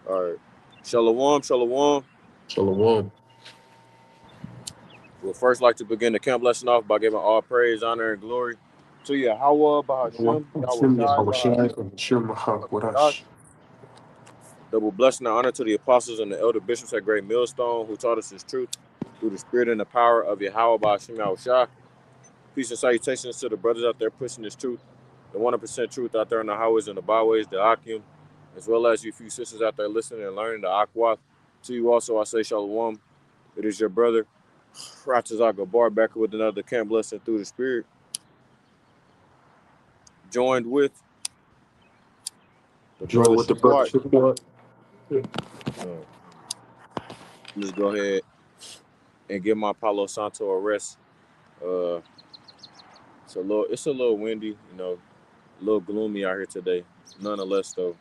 All right. Shalom, shalom. Shalom. We'll first like to begin the camp lesson off by giving all praise, honor, and glory to Yahweh, Bahashem, Yahweh Hashem Shai, Yahushai and Hashem Bahashemah. Wadash. Double blessing and honor to the apostles and the elder bishops at Great Millstone who taught us his truth through the spirit and the power of Yahweh, Bahashem, Yahweh Shai. Peace and salutations to the brothers out there pushing this truth, the 100% truth out there in the highways and the byways, the Akim, as well as you few sisters out there listening and learning the Aqua. To you also, I say shalom. It is your brother, Ratazak Gabar, back with another camp lesson through the spirit, joined with the Join brother with the brother Shamwat. Shabbat. Let's go ahead and give my Palo Santo a rest. Uh, it's a little windy, a little gloomy out here today. Nonetheless, though,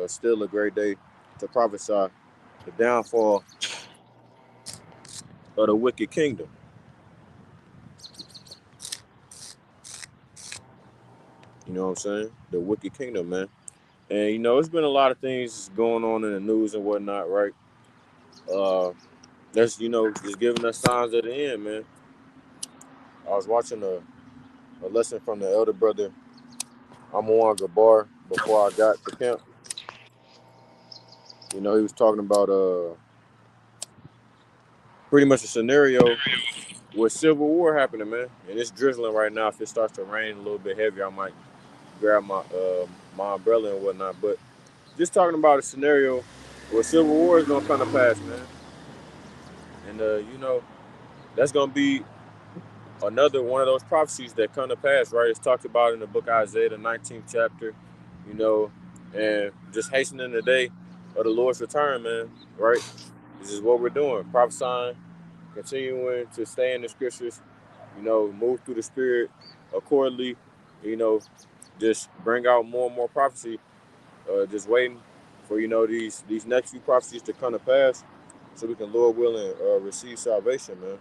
still a great day to prophesy the downfall of the wicked kingdom. You know what I'm saying? The wicked kingdom, man. And it's been a lot of things going on in the news and whatnot, right? Uh, that's just giving us signs of the end, man. I was watching a lesson from the elder brother Amon Gabar before I got to camp. He was talking about pretty much a scenario with civil war happening, man. And it's drizzling right now. If it starts to rain a little bit heavier, I might grab my umbrella and whatnot. But just talking about a scenario where civil war is gonna come to pass, man. And that's gonna be another one of those prophecies that come to pass, right? It's talked about in the book of Isaiah, the 19th chapter, you know, and just hastening the day of the Lord's return, man, right? This is what we're doing, prophesying, continuing to stay in the scriptures, move through the spirit accordingly, you know, just bring out more and more prophecy, just waiting for, these next few prophecies to come to pass so we can, Lord willing, receive salvation, man.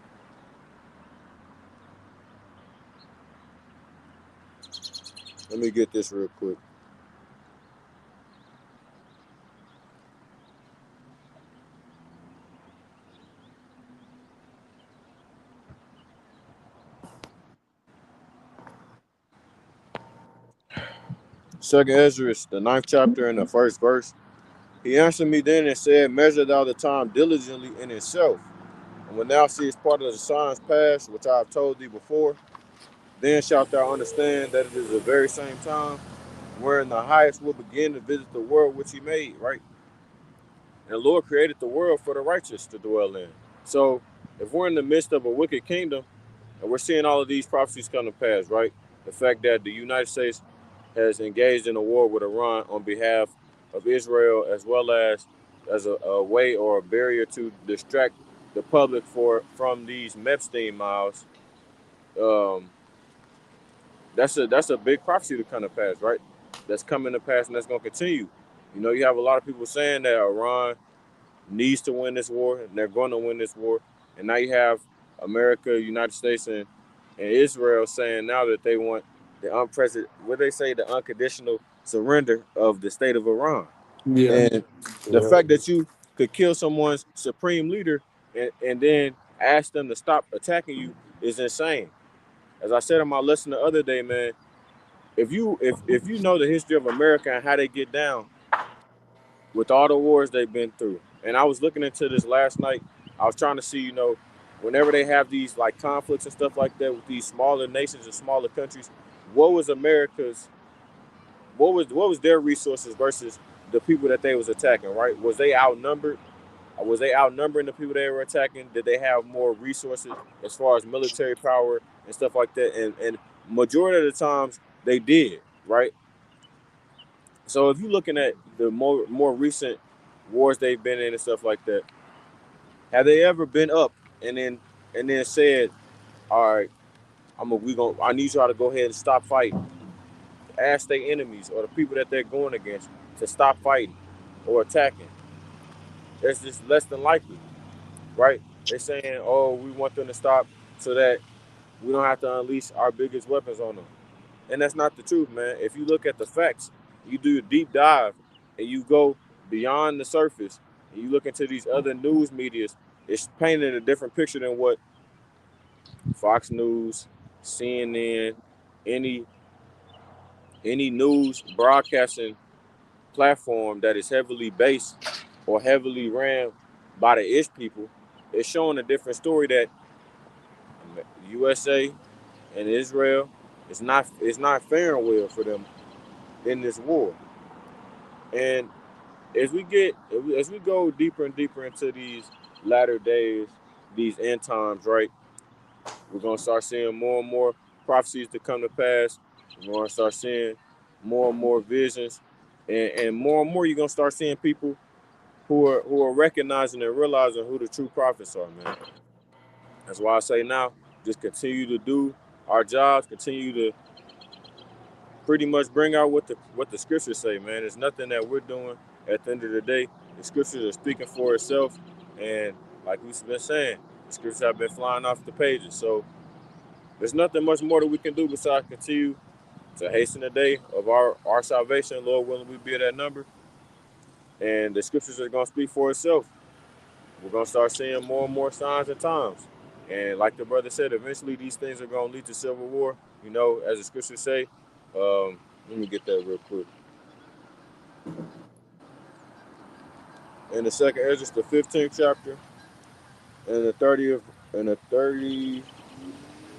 Let me get this real quick. Second Ezra, the ninth chapter and the first verse. He answered me then and said, measure thou the time diligently in itself. And when thou seest part of the signs past, which I have told thee before, then shalt thou understand that it is the very same time wherein the highest will begin to visit the world which he made, right? And the Lord created the world for the righteous to dwell in. So if we're in the midst of a wicked kingdom and we're seeing all of these prophecies come to pass, right? The fact that the United States has engaged in a war with Iran on behalf of Israel, as well as a way or a barrier to distract the public from these Epstein miles. Um, that's a big prophecy to come to pass, right? That's coming to pass and that's going to continue. You have a lot of people saying that Iran needs to win this war and they're going to win this war, and now you have America, United States, and Israel saying now that they want the unprecedented, what they say, the unconditional surrender of the state of Iran. Yeah. And the Yeah. fact that you could kill someone's supreme leader and then ask them to stop attacking you is insane. As I said in my lesson the other day, man, if you know the history of America and how they get down with all the wars they've been through, and I was looking into this last night, I was trying to see, whenever they have these like conflicts and stuff like that with these smaller nations and smaller countries, what was America's what was their resources versus the people that they was attacking, right? Was they outnumbered? Was they outnumbering the people they were attacking? Did they have more resources as far as military power and stuff like that? And majority of the times they did, right? So if you're looking at the more recent wars they've been in and stuff like that, have they ever been up and then said, all right, I need y'all to go ahead and stop fighting. Ask their enemies or the people that they're going against to stop fighting or attacking. That's just less than likely, right? They're saying, oh, we want them to stop so that we don't have to unleash our biggest weapons on them. And that's not the truth, man. If you look at the facts, you do a deep dive and you go beyond the surface, and you look into these other news medias, it's painting a different picture than what Fox News, CNN, any any news broadcasting platform that is heavily based or heavily ran by the ish people is showing a different story that USA and Israel it's not faring well for them in this war. And as we go deeper and deeper into these latter days, these end times, right? We're gonna start seeing more and more prophecies to come to pass. We're gonna start seeing more and more visions, and more you're gonna start seeing people who are recognizing and realizing who the true prophets are, man. That's why I say now, just continue to do our jobs, continue to pretty much bring out what the scriptures say, man. There's nothing that we're doing at the end of the day. The scriptures are speaking for itself, and like we've been saying, the scriptures have been flying off the pages. So there's nothing much more that we can do besides continue to hasten the day of our salvation. Lord willing, we be at that number, and the scriptures are gonna speak for itself. We're gonna start seeing more and more signs and times. And like the brother said, eventually these things are gonna lead to civil war. You know, as the scriptures say. Let me get that real quick. In the second Ezra, the 15th chapter, and the 30th, and the 30,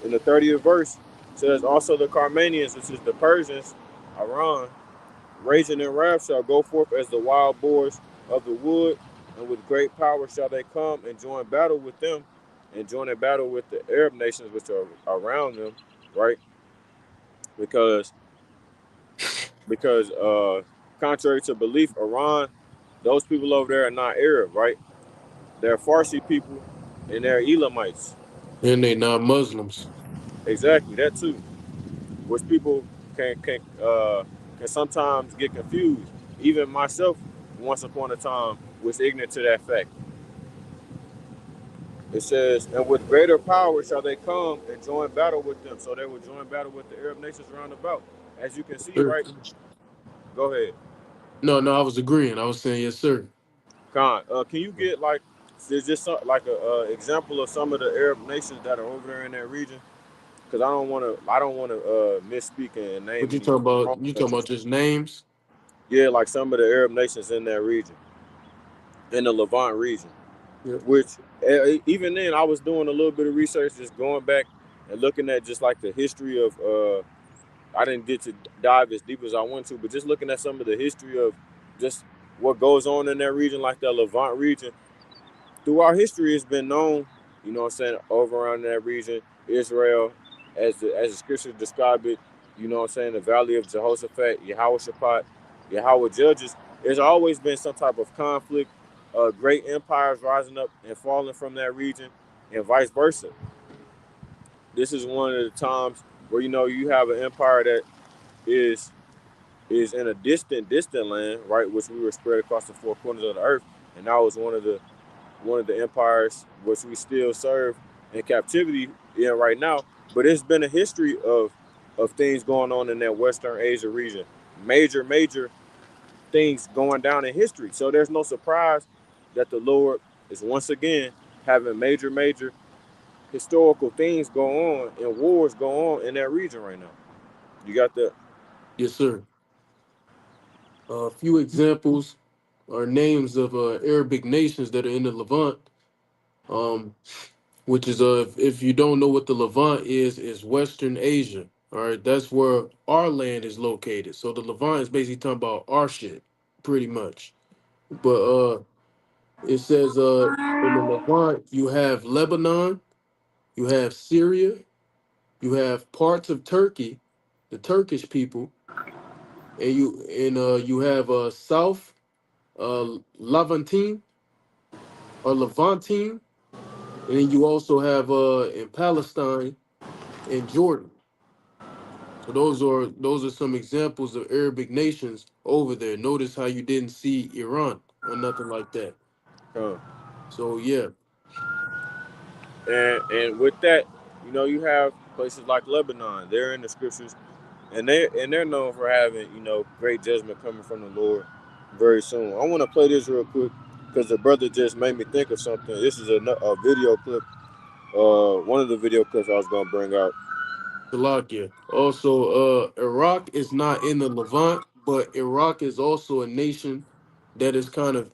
in the 30th verse, says also the Carmanians, which is the Persians, Iran, raging in wrath shall go forth as the wild boars of the wood, and with great power shall they come and join battle with them, and join a battle with the Arab nations which are around them, right? Because contrary to belief, Iran, those people over there are not Arab, right? They're Farsi people and they're Elamites. And they not Muslims. Exactly, that too. Which people can sometimes get confused. Even myself, once upon a time, was ignorant to that fact. It says, and with greater power shall they come and join battle with them. So they will join battle with the Arab nations round about. As you can see, Sir. right? Go ahead. No, I was agreeing. I was saying yes, sir. Khan, can you get like, is this like a example of some of the Arab nations that are over there in that region? Because I don't want to misspeak and name What you any talking about? wrong You talking about countries. just names? Yeah, like some of the Arab nations in that region, in the Levant region. Yeah. Which even then, I was doing a little bit of research, just going back and looking at just like the history of. I didn't get to dive as deep as I want to, but just looking at some of the history of just what goes on in that region, like that Levant region. Throughout history, it's been known, you know what I'm saying, over around that region, Israel, as the scriptures describe it, you know what I'm saying, the valley of Jehoshaphat, Yahweh Shaphat, Yahweh judges. There's always been some type of conflict, great empires rising up and falling from that region, and vice versa. This is one of the times where you have an empire that is is in a distant land, right, which we were spread across the four corners of the earth, and that was one of the empires which we still serve in captivity in right now. But it's been a history of things going on in that Western Asia region. Major things going down in history. So there's no surprise that the Lord is once again having major historical things go on and wars go on in that region right now. You got the Yes, sir. A few examples are names of Arabic nations that are in the Levant. Um, which is if you don't know what the Levant is Western Asia. All right, that's where our land is located. So the Levant is basically talking about our shit, pretty much. But it says in the Levant you have Lebanon, you have Syria, you have parts of Turkey, the Turkish people, and you have South Levantine or Levantine, and then you also have in Palestine and Jordan. So those are some examples of Arabic nations over there. Notice how you didn't see Iran or nothing like that. uh, So yeah, and with that, you have places like Lebanon. They're in the scriptures, and they're known for having great judgment coming from the Lord. very soon. I want to play this real quick because the brother just made me think of something. This is a video clip. One of the video clips I was gonna bring out. Salakia. Also, Iraq is not in the Levant, but Iraq is also a nation that is kind of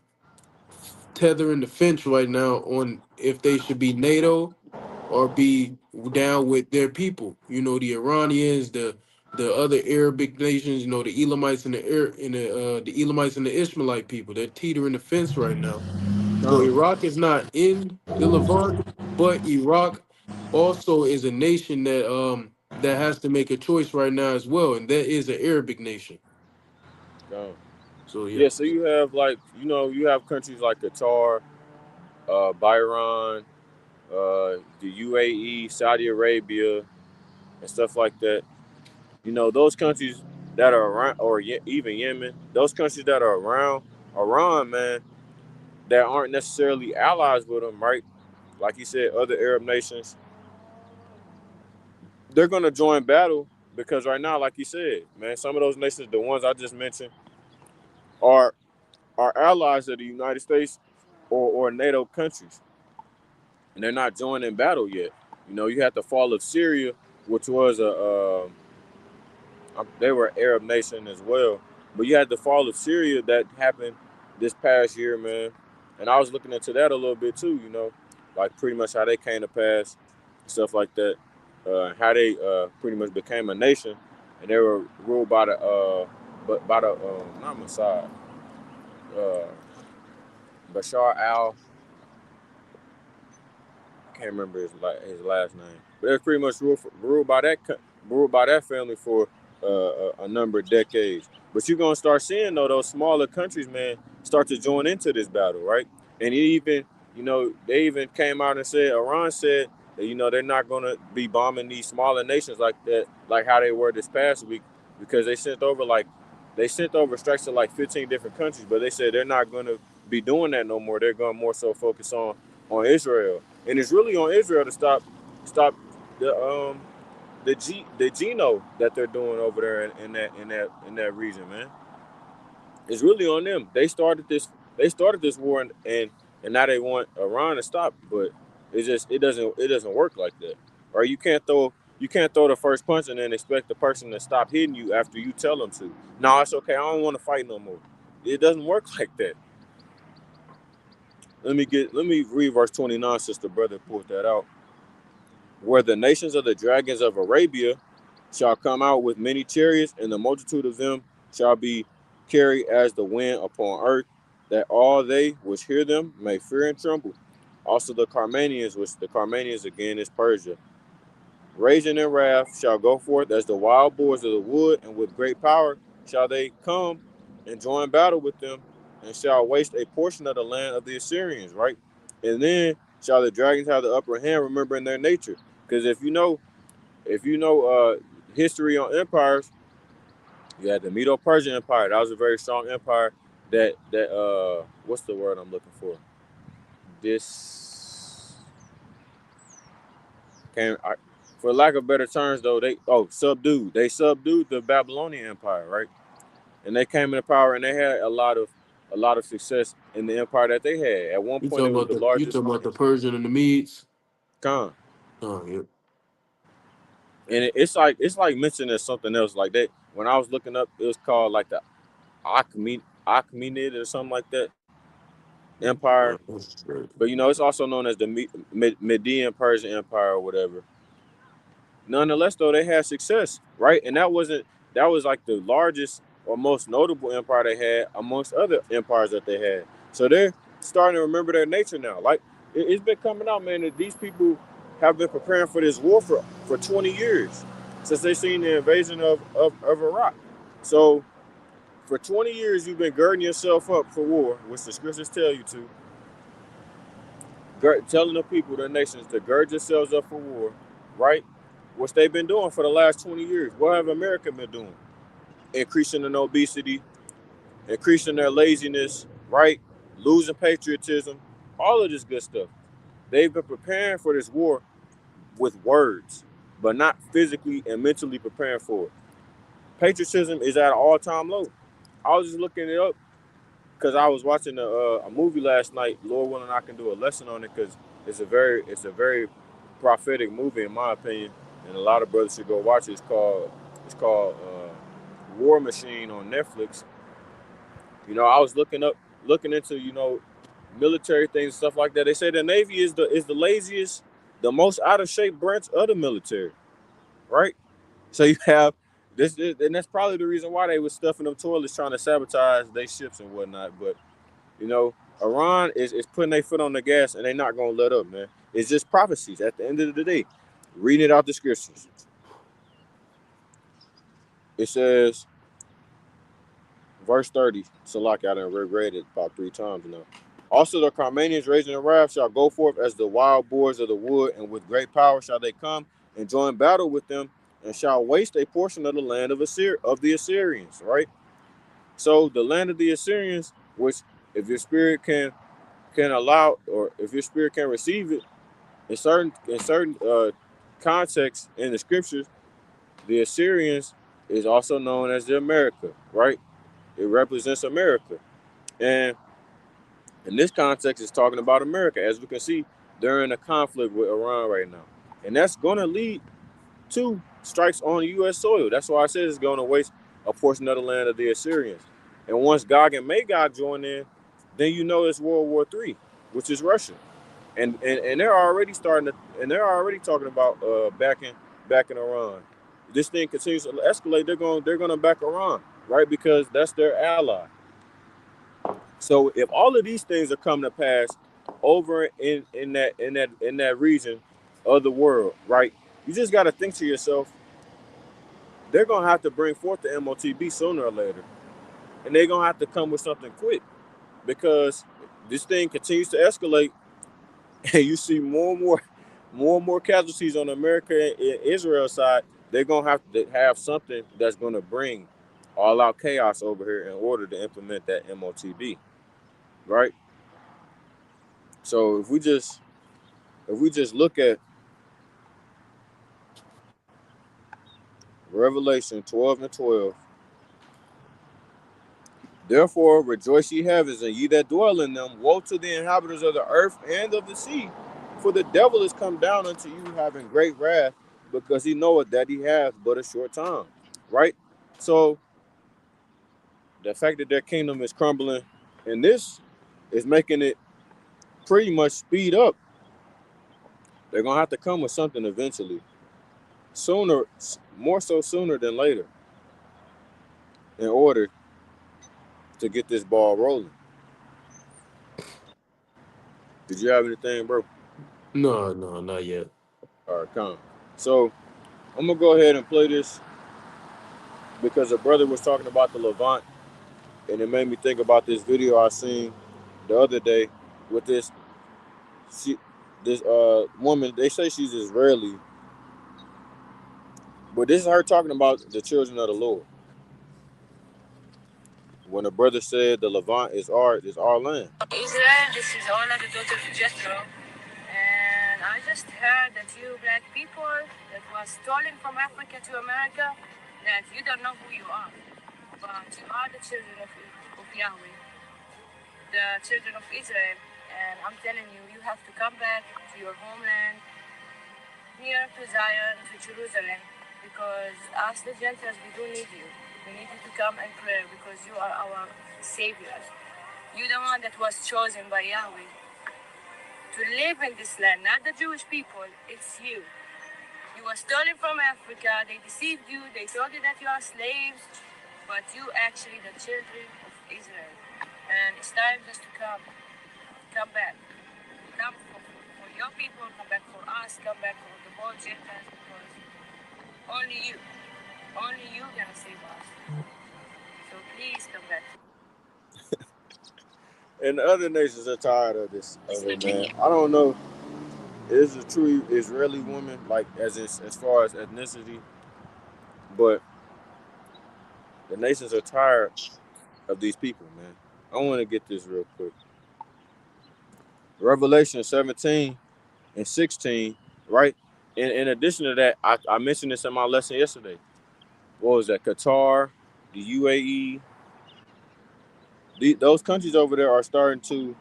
tethering the fence right now on if they should be NATO or be down with their people. You know, the Iranians, the other Arabic nations. You know, the Elamites and the Elamites and the Ishmaelite people. They're teetering the fence right now. So Con, Iraq is not in the Levant, but Iraq also is a nation that has to make a choice right now as well, and that is an Arabic nation. con. So yeah, Yeah, so you have like you have countries like Qatar, Bahrain, the UAE, Saudi Arabia, and stuff like that. Those countries that are around, or even Yemen, those countries that are around Iran, man, that aren't necessarily allies with them, right? Like you said, other Arab nations, they're gonna join battle because right now, like you said, man, some of those nations, the ones I just mentioned, are allies of the United States or NATO countries, and they're not joining battle yet. You had the fall of Syria, which was they were an Arab nation as well, but you had the fall of Syria that happened this past year, man. And I was looking into that a little bit too. Like pretty much how they came to pass, stuff like that, how they pretty much became a nation, and they were ruled by but by the not Mossad, uh, Bashar al, I can't remember his last name, but they're pretty much ruled by that family for a number of decades. But you're gonna start seeing though those smaller countries, man, start to join into this battle, right? And it even, they even came out and said, Iran said that they're not gonna be bombing these smaller nations like that, like how they were this past week, because they sent over strikes to like 15 different countries, but they said they're not gonna be doing that no more. They're gonna more so focus on Israel, and it's really on Israel to stop the the Geno that they're doing over there in that region, man. It's really on them. They started this war, and now they want Iran to stop, but it doesn't work like that. Or you can't throw the first punch and then expect the person to stop hitting you after you tell them to. No, it's okay. I don't want to fight no more. It doesn't work like that. Let me read verse 29, sister brother pulled that out. Where the nations of the dragons of Arabia shall come out with many chariots, and the multitude of them shall be carried as the wind upon earth, that all they which hear them may fear and tremble. Also the Carmanians, which the Carmanians again is Persia, raging in wrath, shall go forth as the wild boars of the wood, and with great power shall they come and join battle with them, and shall waste a portion of the land of the Assyrians, right? And then shall the dragons have the upper hand, remembering their nature. Because if you know history on empires, you had the Medo-Persian Empire. That was a very strong empire. That what's the word I'm looking for? This came for lack of better terms though. They subdued the Babylonian Empire, right? And they came into power, and they had a lot of success in the empire that they had. At one point, it was the you largest. talking about the Persian and the Medes? Con. Oh yeah. And it's like mentioning something else like that. When I was looking up, it was called like the Achaemenid or something like that empire. That's great. But it's also known as the Median Persian Empire or whatever. Nonetheless, though, they had success, right? And that was like the largest or most notable empire they had amongst other empires that they had. So they're starting to remember their nature now. Like it's been coming out, man, that these people have been preparing for this war for 20 years since they seen the invasion of Iraq. So for 20 years, you've been girding yourself up for war, which the scriptures tell you to, telling the people, the nations, to gird yourselves up for war, right? Which they've been doing for the last 20 years. What have America been doing? Increasing in obesity, increasing their laziness, right? Losing patriotism, all of this good stuff. They've been preparing for this war with words, but not physically and mentally preparing for it. Patriotism is at an all-time low. I was just looking it up. because I was watching a movie last night. Lord willing, I can do a lesson on it because it's a very prophetic movie in my opinion, and a lot of brothers should go watch it. It's called War Machine on Netflix. I was looking into military things and stuff like that. They say the Navy is the laziest, the most out of shape branch of the military, right? So you have and that's probably the reason why they was stuffing them toilets trying to sabotage their ships and whatnot. But you know, Iran is putting their foot on the gas and they're not gonna let up, man. It's just prophecies at the end of the day. Reading it out the scriptures. It says, verse 30, Salaki, I done read it about 3 times now. Also the Carmanians raising their wrath shall go forth as the wild boars of the wood, and with great power shall they come and join battle with them, and shall waste a portion of the land of the Assyrians, right? So the land of the Assyrians, which if your spirit can allow, or if your spirit can receive it, in certain contexts in the scriptures, the Assyrians is also known as the America, right? It represents America. And in this context, it's talking about America, as we can see during the conflict with Iran right now. And that's going to lead to strikes on U.S. soil. That's why I said it's going to waste a portion of the land of the Assyrians. And once Gog and Magog join in, then you know it's World War III, which is Russia. And they're already talking about backing Iran. This thing continues to escalate. They're going to back Iran, right? Because that's their ally. So if all of these things are coming to pass over in that region of the world, right? You just got to think to yourself, they're gonna have to bring forth the MOTB sooner or later, and they're gonna have to come with something quick because this thing continues to escalate, and you see more and more casualties on America and Israel side. They're gonna have to have something that's gonna bring all out chaos over here in order to implement that MOTB, right? So if we just look at Revelation 12 and 12, therefore rejoice ye heavens and ye that dwell in them. Woe to the inhabitants of the earth and of the sea, for the devil is come down unto you having great wrath, because he knoweth that he hath but a short time. Right? So the fact that their kingdom is crumbling, and this is making it pretty much speed up. They're gonna have to come with something eventually, sooner, more so sooner than later, in order to get this ball rolling. Did you have anything, bro? No, no, not yet. All right, come. So I'm gonna go ahead and play this because a brother was talking about the Levant, and it made me think about this video I seen the other day with she, this woman. They say she's Israeli, but this is her talking about the children of the Lord. When a brother said the Levant is our land. Israel, this is Ola, the daughter of Jethro. And I just heard that you black people that was stolen from Africa to America, that you don't know who you are. But you are the children of Yahweh, the children of Israel. And I'm telling you, you have to come back to your homeland, here to Zion, to Jerusalem, because us the Gentiles, we do need you. We need you to come and pray because you are our saviors. You're the one that was chosen by Yahweh to live in this land, not the Jewish people, it's you. You were stolen from Africa, they deceived you, they told you that you are slaves, but you actually the children of Israel. And it's time just to come back. Come for your people, come back for us, come back for the whole Gentiles, because only you gonna save us. So please come back. And the other nations are tired of this, man. I don't know. Is a true Israeli woman, like as far as ethnicity, but the nations are tired of these people, man. I want to get this real quick. Revelation 17 and 16, right? In addition to that, I mentioned this in my lesson yesterday. What was that? Qatar, the UAE, those countries over there are starting to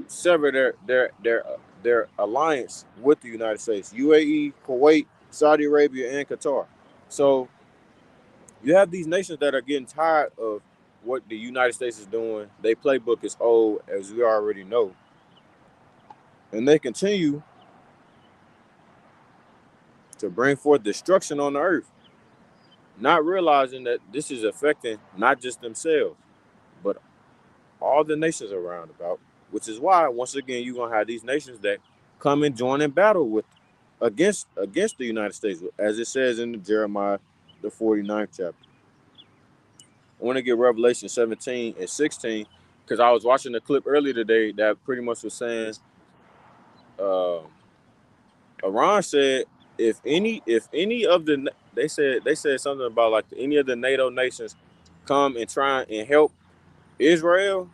sever their alliance with the United States. UAE, Kuwait, Saudi Arabia, and Qatar. So you have these nations that are getting tired of what the United States is doing. Their playbook is old, as we already know, and they continue to bring forth destruction on the earth, not realizing that this is affecting not just themselves, but all the nations around about. Which is why, once again, you're gonna have these nations that come and join in battle with against the United States, as it says in Jeremiah, the 49th chapter. I want to get Revelation 17 and 16 because I was watching a clip earlier today that pretty much was saying, uh, Iran said if any of the they said something about like any of the NATO nations come and try and help Israel,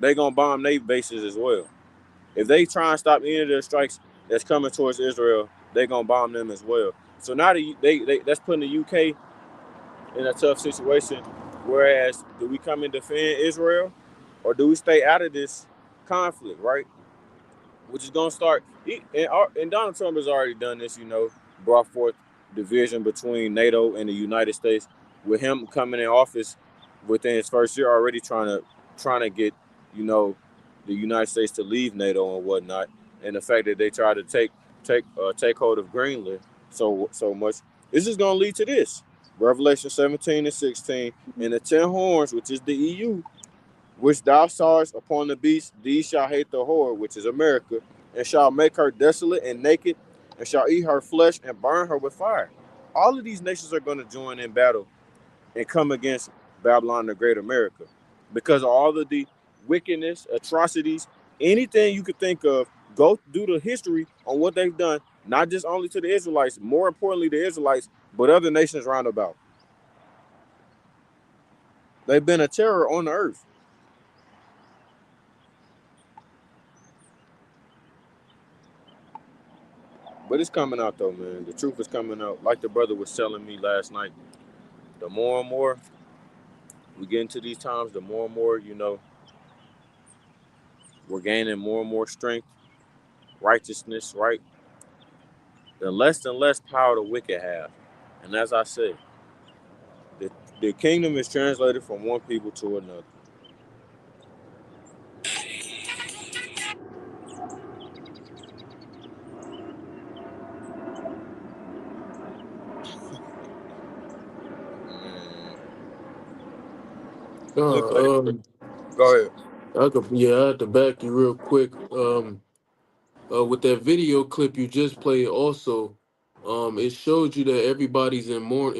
they gonna bomb their bases as well. If they try and stop any of their strikes that's coming towards Israel, they gonna bomb them as well. So now they that's putting the UK in a tough situation. Whereas, do we come and defend Israel, or do we stay out of this conflict? Right, which is gonna start. And Donald Trump has already done this. Brought forth division between NATO and the United States, with him coming in office within his first year already trying to get you know the United States to leave NATO and whatnot, and the fact that they try to take hold of Greenland so much. This is going to lead to this. Revelation 17 and 16, and the 10 horns, which is the EU, which thou sawest upon the beast, these shall hate the whore, which is America, and shall make her desolate and naked, and shall eat her flesh and burn her with fire. All of these nations are going to join in battle and come against Babylon the Great America because of all of the wickedness, atrocities, anything you could think of. Go do the history on what they've done, not just only to the Israelites, more importantly the Israelites, but other nations round about. They've been a terror on the earth. But it's coming out though, man. The truth is coming out. Like the brother was telling me last night, the more and more we get into these times, the more and more, we're gaining more and more strength, righteousness, right? The less and less power the wicked have. And as I said, the, the kingdom is translated from one people to another. Mm, look like, go ahead. I had to back you real quick. With that video clip you just played, also, it showed you that everybody's in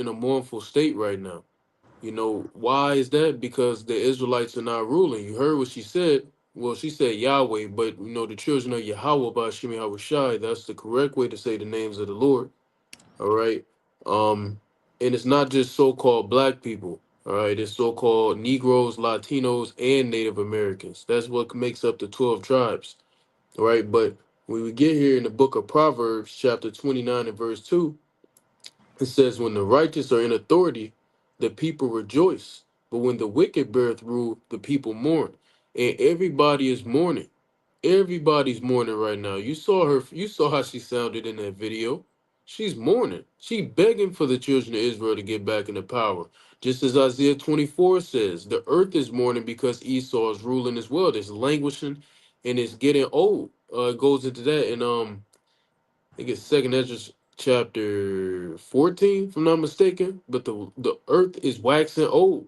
a mournful state right now. Why is that? Because the Israelites are not ruling. You heard what she said. Well, she said Yahweh, but the children of Yahweh by Shemi Hawashai. That's the correct way to say the names of the Lord. All right. And it's not just so-called black people. All right, it's so-called Negroes, Latinos, and Native Americans. That's what makes up the 12 tribes. All right, but when we get here in the book of Proverbs, chapter 29 and verse 2, it says, when the righteous are in authority, the people rejoice. But when the wicked beareth rule, the people mourn. And everybody is mourning. Everybody's mourning right now. You saw how she sounded in that video. She's mourning. She begging for the children of Israel to get back into power. Just as Isaiah 24 says, the earth is mourning because Esau is ruling as well. It's languishing and it's getting old. It goes into that. And I think it's second Ezra chapter 14, if I'm not mistaken. But the earth is waxing old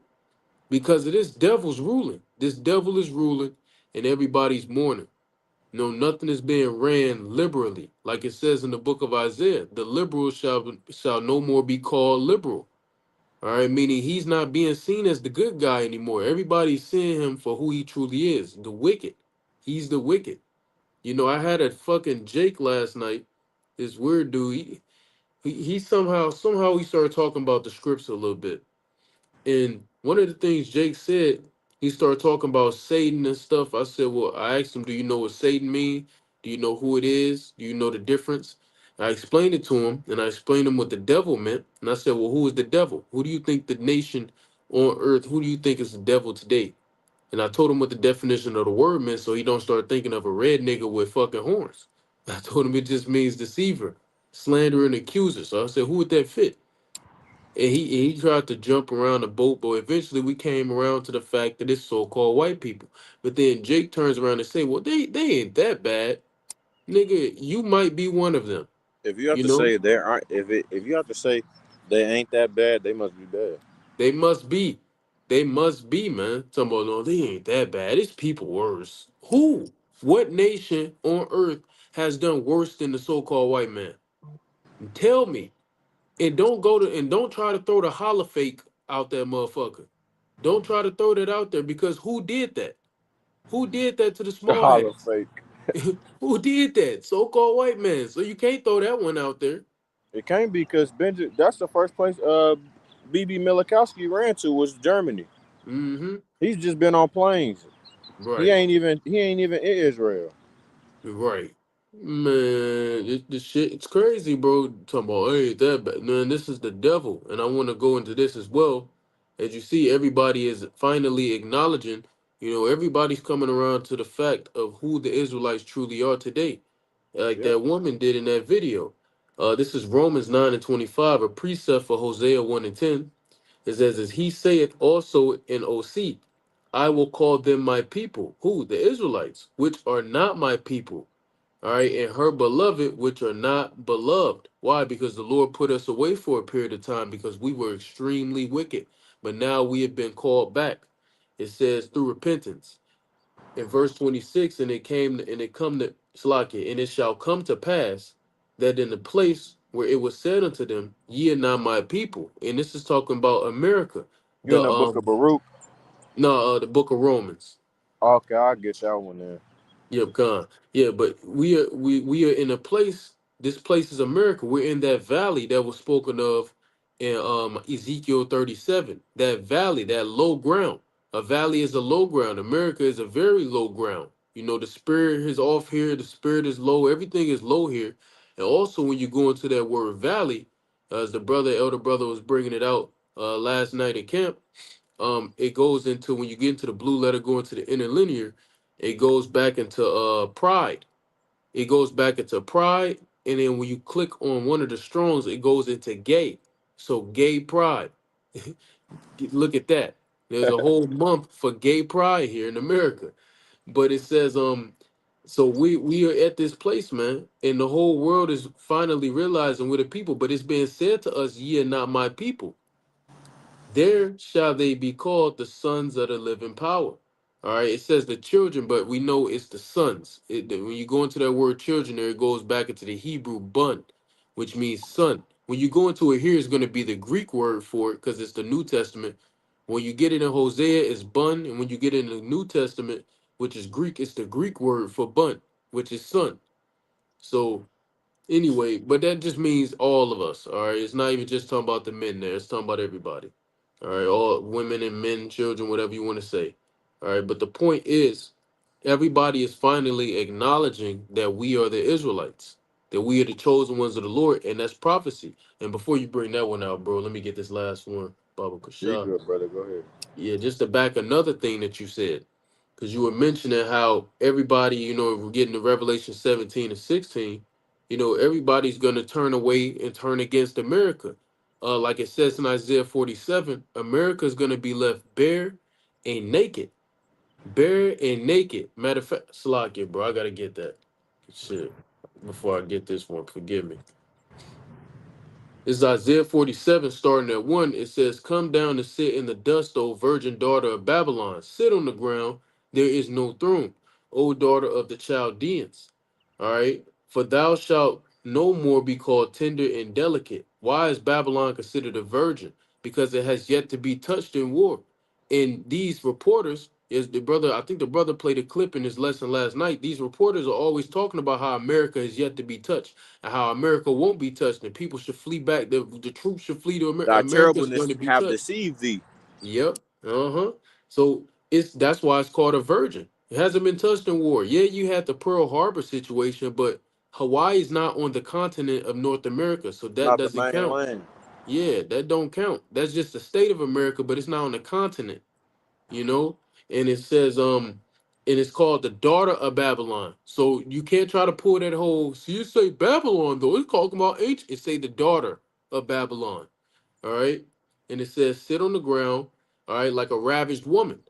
because of this devil's ruling. This devil is ruling and everybody's mourning. Nothing is being ran liberally. Like it says in the book of Isaiah, the liberal shall no more be called liberal. All right, meaning he's not being seen as the good guy anymore. Everybody's seeing him for who he truly is, the wicked. He's the wicked. I had a fucking Jake last night. This weird dude. He somehow he started talking about the scripts a little bit. And one of the things Jake said, he started talking about Satan and stuff. I said, well, I asked him, do you know what Satan mean? Do you know who it is? Do you know the difference? I explained it to him, and I explained him what the devil meant. And I said, well, who is the devil? Who do you think the nation on earth, who do you think is the devil today? And I told him what the definition of the word meant so he don't start thinking of a red nigga with fucking horns. I told him it just means deceiver, slanderer, and accuser. So I said, who would that fit? And he tried to jump around the boat, but eventually we came around to the fact that it's so-called white people. But then Jake turns around and say, well, they ain't that bad. Nigga, you might be one of them. If you have You to know? say there aren't, if you have to say they ain't that bad, they must be bad. They must be. They must be, man. Talking about, no, they ain't that bad. It's people worse. Who? What nation on earth has done worse than the so-called white man? Tell me. And don't try to throw the holla fake out there, motherfucker. Don't try to throw that out there because who did that? Who did that to the The small hollow hats? fake. Who did that? So-called white man. So you can't throw that one out there. It can't be because Benjamin. That's the first place BB Milikowski ran to was Germany. Mm-hmm. He's just been on planes. He Right. ain't even in Israel. Right. Man, this shit, it's crazy, bro. Talking about, hey, that bad. Man, this is the devil. And I want to go into this as well. As you see, everybody is finally acknowledging, everybody's coming around to the fact of who the Israelites truly are today. Like Yep. that woman did in that video. This is Romans 9 and 25, a precept for Hosea 1 and 10. It says, as he saith also in OC, I will call them my people. Who? The Israelites, which are not my people. All right, and her beloved, which are not beloved. Why? Because the Lord put us away for a period of time because we were extremely wicked. But now we have been called back. It says through repentance. In verse 26, and it come to Slakia, and it shall come to pass that in the place where it was said unto them, ye are not my people. And this is talking about America. You in The the book of Baruch? no, the book of Romans. Okay, I'll get that one then. Yep, Khan. Yeah, but we are in a place. This place is America. We're in that valley that was spoken of in Ezekiel 37. That valley, that low ground. A valley is a low ground. America is a very low ground. The spirit is off here. The spirit is low. Everything is low here. And also, when you go into that word valley, as the elder brother was bringing it out last night at camp, it goes into when you get into the blue letter, go into the interlinear, it goes back into pride. It goes back into pride, and then when you click on one of the strongs, it goes into gay. So gay pride. Look at that. There's a whole month for gay pride here in America. But it says, so we are at this place, man, and the whole world is finally realizing we're the people, but it's being said to us, ye are not my people. There shall they be called the sons of the living power. All right, it says the children, but we know it's the sons. When you go into that word children, there it goes back into the Hebrew bun, which means son. When you go into it here, it's going to be the Greek word for it because it's the New Testament. When you get it in Hosea, it's bun, and when you get it in the New Testament, which is Greek, it's the Greek word for bun, which is son. So anyway, but that just means all of us. All right, it's not even just talking about the men there. It's talking about everybody. All right, all women and men, children, whatever you want to say. All right, but the point is, everybody is finally acknowledging that we are the Israelites, that we are the chosen ones of the Lord, and that's prophecy. And before you bring that one out, bro, let me get this last one, Baba You Kasha. good, brother? Go ahead. Yeah, just to back another thing that you said, because you were mentioning how everybody, we're getting to Revelation 17 and 16, everybody's going to turn away and turn against America. Like it says in Isaiah 47, America is going to be left bare and naked. Bare and naked. Matter of fact, Salakia, bro, I got to get that. Shit. Before I get this one, forgive me. It's Isaiah 47, starting at 1. It says, come down and sit in the dust, O virgin daughter of Babylon. Sit on the ground, there is no throne, O daughter of the Chaldeans. All right. For thou shalt no more be called tender and delicate. Why is Babylon considered a virgin? Because it has yet to be touched in war. And these reporters, is the brother, I think the brother played a clip in his lesson last night. These reporters are always talking about how America has yet to be touched and how America won't be touched, and people should flee back. The troops should flee to America. Thy America's going terribleness to be have touched. deceived thee. Yep. Uh-huh. So that's why it's called a virgin. It hasn't been touched in war. Yeah, you had the Pearl Harbor situation, but Hawaii is not on the continent of North America, so that Not the doesn't main count. land. Yeah, that don't count. That's just the state of America, but it's not on the continent, you know? And it says, and it's called the daughter of Babylon. So you can't try to pull that whole, so you say Babylon though, it's talking about ancient. It say the daughter of Babylon. All right. And it says, sit on the ground, all right, like a ravished woman,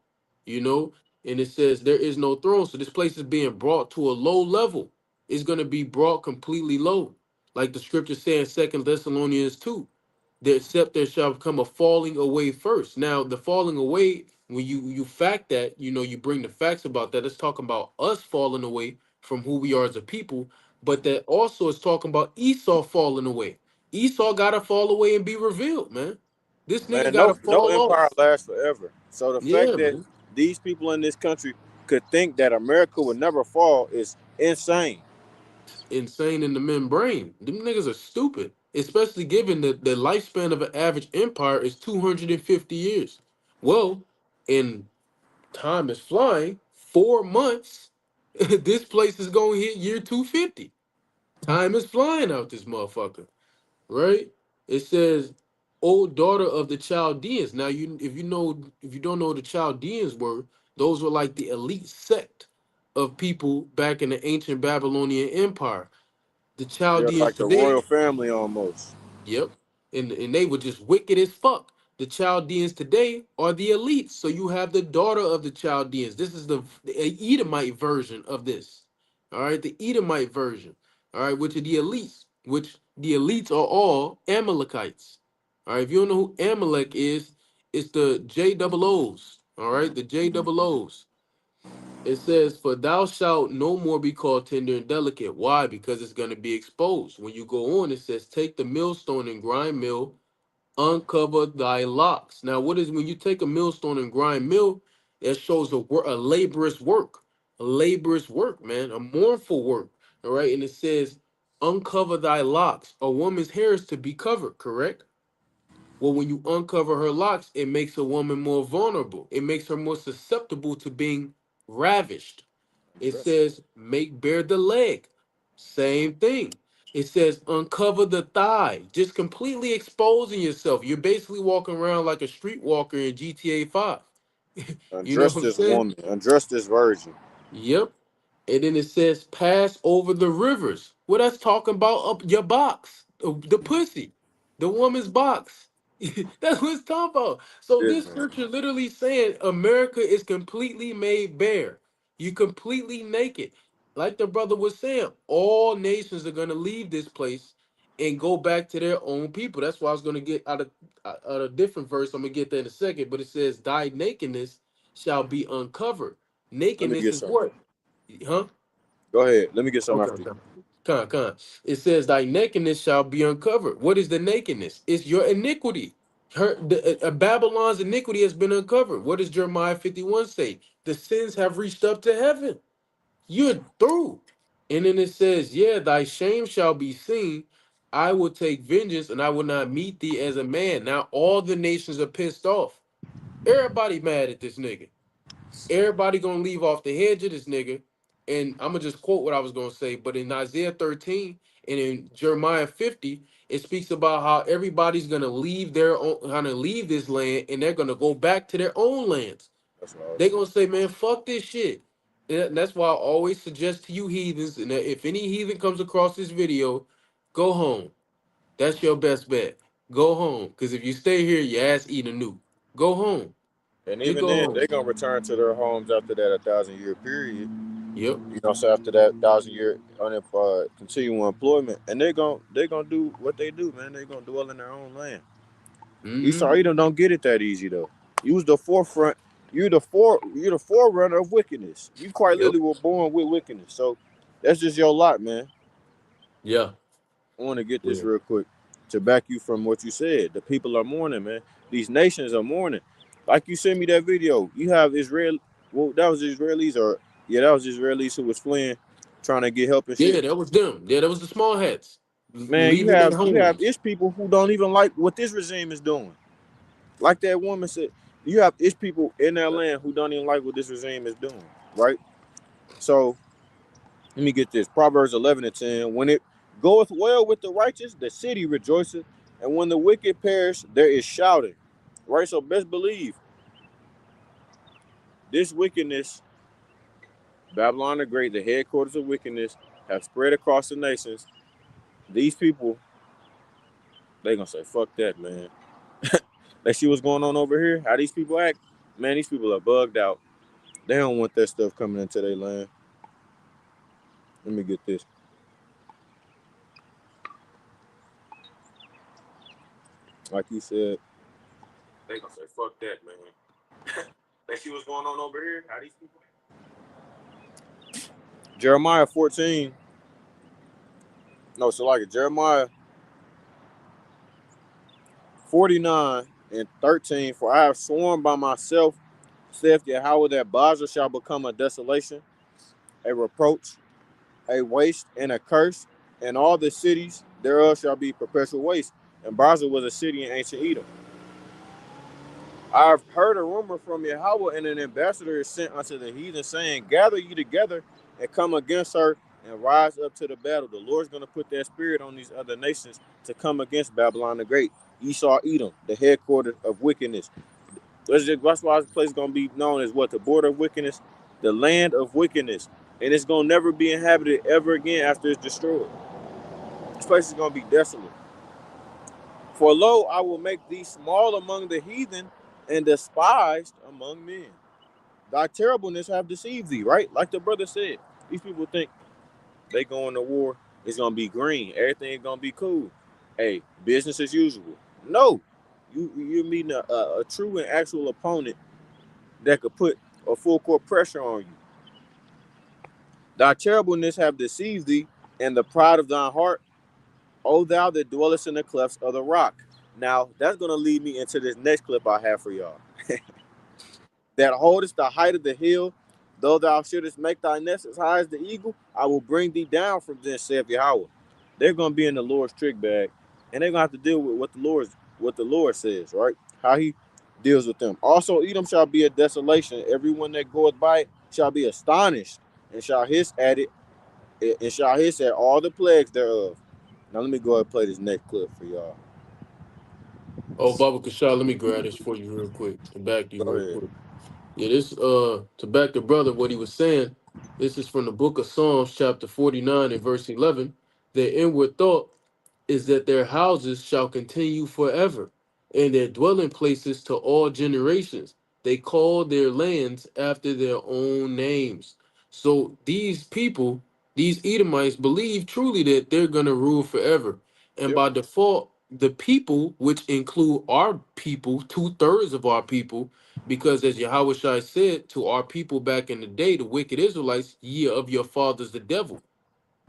you know. And it says, there is no throne. So this place is being brought to a low level. It's going to be brought completely low. Like the scripture says, Second Thessalonians 2, that except there shall come a falling away first. Now, the falling away, when you fact that, you know, you bring the facts about that, it's talking about us falling away from who we are as a people, but that also is talking about Esau falling away. Esau gotta fall away and be revealed, man. This nigga Man, gotta no fall empire off. lasts forever. So the fact Yeah, that man. these people in this country could think that America would never fall is insane. Insane in the membrane. Them niggas are stupid. Especially given that the lifespan of an average empire is 250 years. Well, in time is flying, 4 months, this place is gonna hit year 250. Time is flying out this motherfucker, right? It says, "O daughter of the Chaldeans." Now, if you don't know what the Chaldeans were, those were like the elite sect of people back in the ancient Babylonian Empire. The They're Chaldeans like the royal today, family almost. yep. And they were just wicked as fuck. The Chaldeans today are the elites. So you have the daughter of the Chaldeans. This is the Edomite version of this. All right, the Edomite version. All right, which are the elites, which the elites are all Amalekites. All right, if you don't know who Amalek is, it's the J double O's. All right, the J double O's. It says, "For thou shalt no more be called tender and delicate." Why? Because it's going to be exposed. When you go on, it says, "Take the millstone and grind mill, uncover thy locks." Now, what is when you take a millstone and grind mill? That shows a laborious work, man, a mournful work. All right, and it says, "Uncover thy locks." A woman's hair is to be covered, correct? Well, when you uncover her locks, it makes a woman more vulnerable. It makes her more susceptible to being ravished. It says, make bare the leg. Same thing. It says, uncover the thigh, just completely exposing yourself. You're basically walking around like a streetwalker in GTA 5. You know Undress what I'm this saying? woman, undress this virgin. Yep. And then it says, pass over the rivers. Well, that's talking about up your box, the pussy, the woman's box. That's what it's talking about. So This this man. scripture literally saying America is completely made bare. You completely naked. Like the brother was saying, all nations are gonna leave this place and go back to their own people. That's why I was gonna get out of a different verse. I'm gonna get there in a second, but it says, "Thy nakedness shall be uncovered." Let me Nakedness get is some. what? Huh? Go ahead. Let me get some Okay, after you. okay. Con. It says, "Thy nakedness shall be uncovered." What is the nakedness? It's your iniquity. Babylon's iniquity has been uncovered. What does Jeremiah 51 say? The sins have reached up to heaven. You're through. And then it says, "Yeah, thy shame shall be seen. I will take vengeance and I will not meet thee as a man." Now all the nations are pissed off. Everybody mad at this nigga. Everybody gonna leave off the hedge of this nigga. And I'm gonna just quote what I was gonna say. But in Isaiah 13 and in Jeremiah 50, it speaks about how everybody's gonna leave their own, gonna leave this land, and they're gonna go back to their own lands. That's what I was They're saying. gonna say, "Man, fuck this shit." And that's why I always suggest to you heathens, and that if any heathen comes across this video, go home. That's your best bet. Go home. Because if you stay here, your ass eat a nuke. Go home. And Just even go then, home. they're gonna return to their homes after that 1,000 year period. Yep. So after that 1,000 year continual employment, and they're gonna do what they do, man. They're gonna dwell in their own land. Mm-hmm. Esau Edom don't get it that easy though. You was the forefront. You're the forerunner of wickedness. You quite Yep. literally were born with wickedness. So that's just your lot, man. Yeah. I want to get this Yeah. real quick to back you from what you said. The people are mourning, man. These nations are mourning. Like you sent me that video. You have Israel. Well, that was Israelis, or yeah, that was Israelis who was fleeing, trying to get help and Yeah, shit. that was them. Yeah, that was the small hats Man, you leaving their have you have homes. Ish people who don't even like what this regime is doing. Like that woman said, you have Ish people in that land who don't even like what this regime is doing, right? So Let me get this. Proverbs 11:10. When it goeth well with the righteous, the city rejoiceth, and when the wicked perish, there is shouting. Right? So best believe this wickedness, Babylon the Great, the headquarters of wickedness, have spread across the nations. These people, they gonna say, fuck that, man. They see what's going on over here, how these people act. Man, these people are bugged out. They don't want that stuff coming into their land. Let me get this. Like you said, they gonna say, fuck that, man. They see what's going on over here, how these people act. Jeremiah 14. No, so like Jeremiah 49:13. For I have sworn by myself, saith Yahweh, that Basra shall become a desolation, a reproach, a waste, and a curse, and all the cities thereof shall be perpetual waste. And Basra was a city in ancient Edom. I've heard a rumor from Yahweh, and an ambassador is sent unto the heathen, saying, gather ye together and come against her and rise up to the battle. The Lord's going to put that spirit on these other nations to come against Babylon the Great. Esau, Edom, the headquarters of wickedness. That's why this place is going to be known as what? The border of wickedness, the land of wickedness. And it's going to never be inhabited ever again after it's destroyed. This place is going to be desolate. For lo, I will make thee small among the heathen and despised among men. Thy terribleness have deceived thee, right? Like the brother said, these people think they going to war, it's going to be green. Everything is going to be cool. Hey, business as usual. No, you're meeting a true and actual opponent that could put a full court pressure on you. Thy terribleness have deceived thee, and the pride of thine heart, O thou that dwellest in the clefts of the rock. Now, that's going to lead me into this next clip I have for y'all. That holdest the height of the hill, though thou shouldest make thy nest as high as the eagle, I will bring thee down from thence, saith Yahweh. They're going to be in the Lord's trick bag, and they're going to have to deal with what the Lord says, right? How he deals with them. Also, Edom shall be a desolation. Everyone that goeth by it shall be astonished, and shall hiss at it, and shall hiss at all the plagues thereof. Now, let me go ahead and play this next clip for y'all. Oh, Baba Kashah, let me grab this for you real quick and back you Go real ahead. quick. Yeah, this to back the brother what he was saying. This is from the book of Psalms, chapter 49 and verse 11. Their inward thought is that their houses shall continue forever, and their dwelling places to all generations. They call their lands after their own names. So these people, these Edomites, believe truly that they're gonna rule forever. And Yep. by default, the people, which include our people, 2/3 of our people, because as Yahweh Shai said to our people back in the day, the wicked Israelites, ye of your fathers the devil.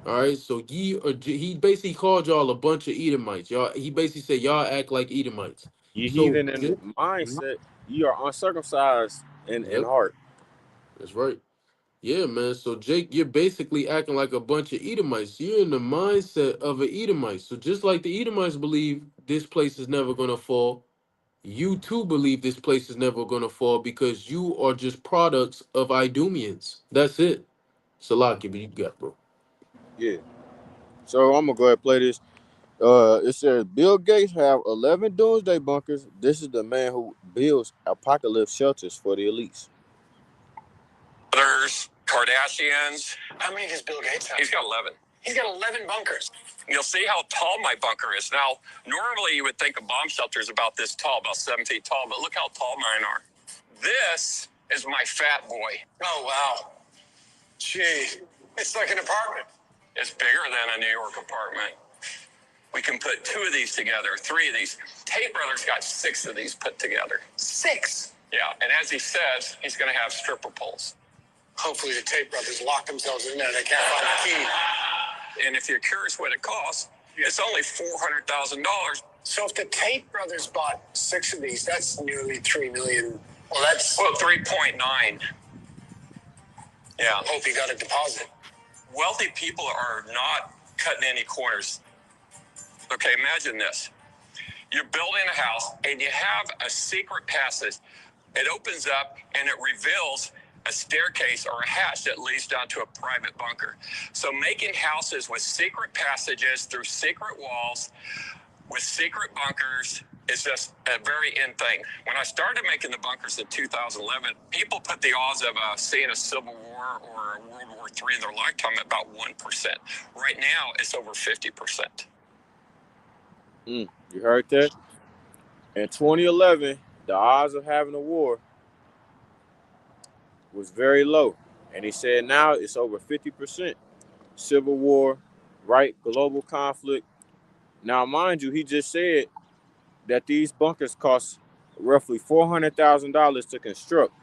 All right, so he basically called y'all a bunch of Edomites. Y'all, he basically said y'all act like Edomites. Ye So heathen in mindset, ye are uncircumcised in yep, heart. that's right. Yeah, man. So Jake, you're basically acting like a bunch of Edomites. You're in the mindset of an Edomite. So just like the Edomites believe this place is never gonna fall, you too believe this place is never gonna fall because you are just products of Idumeans. That's it. Salaki, but you got, bro. Yeah. So I'm gonna go ahead and play this. It says Bill Gates have 11 doomsday bunkers. This is the man who builds apocalypse shelters for the elites. Others, Kardashians. How many does Bill Gates have? He's got 11. He's got 11 bunkers. You'll see how tall my bunker is. Now, normally you would think a bomb shelter is about this tall, about 7 feet tall, but look how tall mine are. This is my fat boy. Oh, wow. Gee, it's like an apartment. It's bigger than a New York apartment. We can put 2 of these together, 3 of these. Tate Brothers got 6 of these put together. 6? Yeah, and as he says, he's going to have stripper poles. Hopefully the Tate Brothers locked themselves in there. They can't find the key. And if you're curious what it costs, it's only $400,000. So if the Tate Brothers bought 6 of these, that's nearly $3 million. Well, 3.9. Yeah. Hope you got a deposit. Wealthy people are not cutting any corners. Okay, imagine this. You're building a house and you have a secret passage. It opens up and it reveals a staircase or a hatch that leads down to a private bunker. So making houses with secret passages through secret walls with secret bunkers is just a very in thing. When I started making the bunkers in 2011, people put the odds of seeing a civil war or a World War III in their lifetime at about 1%. Right now, it's over 50%. You heard that? In 2011, the odds of having a war was very low. And he said now it's over 50%. Civil war, right? Global conflict. Now, mind you, he just said that these bunkers cost roughly $400,000 to construct.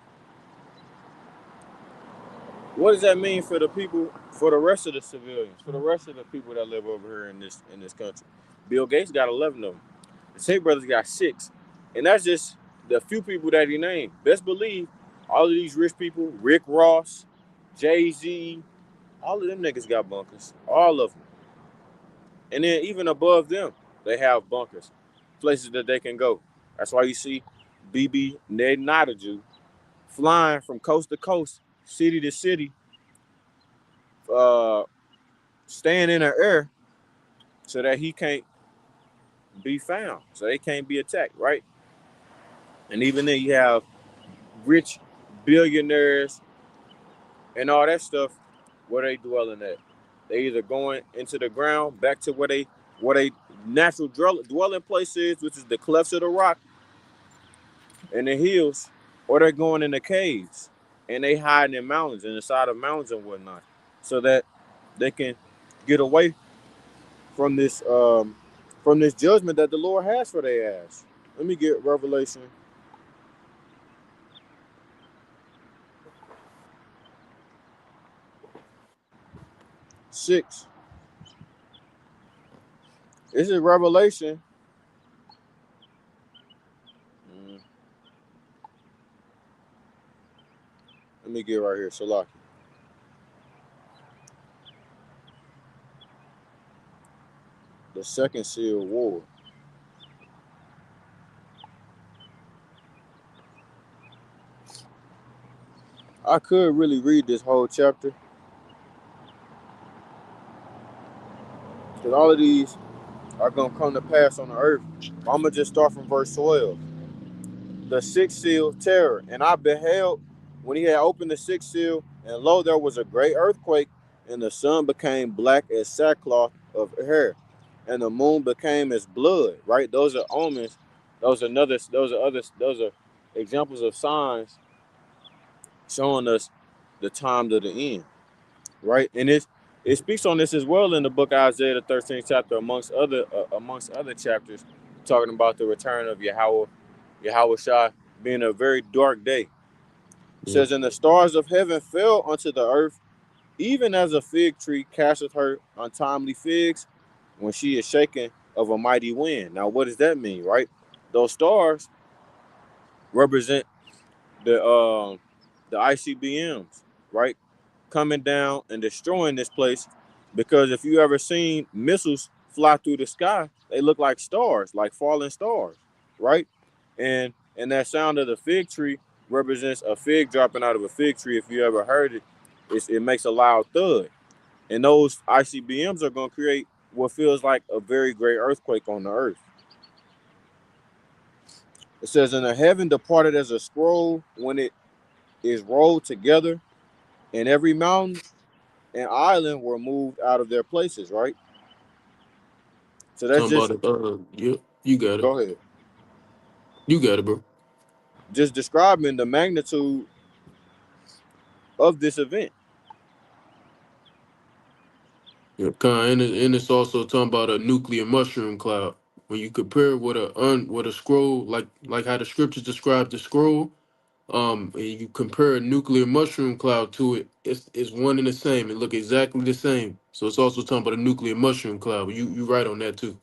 What does that mean for the people, for the rest of the civilians, for the rest of the people that live over here in this country? Bill Gates got 11 of them. The Tate brothers got 6. And that's just the few people that he named. Best believe all of these rich people, Rick Ross, Jay-Z, all of them niggas got bunkers. All of them. And then even above them, they have bunkers, places that they can go. That's why you see BB Netanyahu flying from coast to coast, city to city, staying in the air so that he can't be found, so they can't be attacked, right? And even then you have rich billionaires and all that stuff, where they dwelling at. They either going into the ground, back to where they natural dwelling place is, which is the clefts of the rock and the hills, or they're going in the caves and they hiding in mountains and inside of mountains and whatnot, so that they can get away from this judgment that the Lord has for their ass. Let me get Revelation 6. Is it Revelation? Let me get right here. Salaki. The second seal war. I could really read this whole chapter, because all of these are going to come to pass on the earth. I'm going to just start from verse 12. The sixth seal, terror. And I beheld when he had opened the sixth seal, and lo, there was a great earthquake, and the sun became black as sackcloth of hair, and the moon became as blood. Right? Those are omens. Those are examples of signs showing us the time to the end. Right? And it speaks on this as well in the book of Isaiah, the 13th chapter, amongst other chapters, talking about the return of Yahweh Shai being a very dark day. It says, and the stars of heaven fell unto the earth, even as a fig tree casteth her untimely figs when she is shaken of a mighty wind. Now, what does that mean, right? Those stars represent the ICBMs, right? Coming down and destroying this place, because if you ever seen missiles fly through the sky, they look like stars, like falling stars, right? And that sound of the fig tree represents a fig dropping out of a fig tree. If you ever heard it, it makes a loud thud. And those ICBMs are going to create what feels like a very great earthquake on the earth. It says, and the heaven departed as a scroll when it is rolled together, and every mountain and island were moved out of their places, right? So that's just... You got it. Go ahead. You got it, bro. Just describing the magnitude of this event. Yeah, and it's also talking about a nuclear mushroom cloud. When you compare what a scroll, like how the scriptures describe the scroll, and you compare a nuclear mushroom cloud to it, it's one and the same. It look exactly the same. So it's also talking about a nuclear mushroom cloud. You right on that too.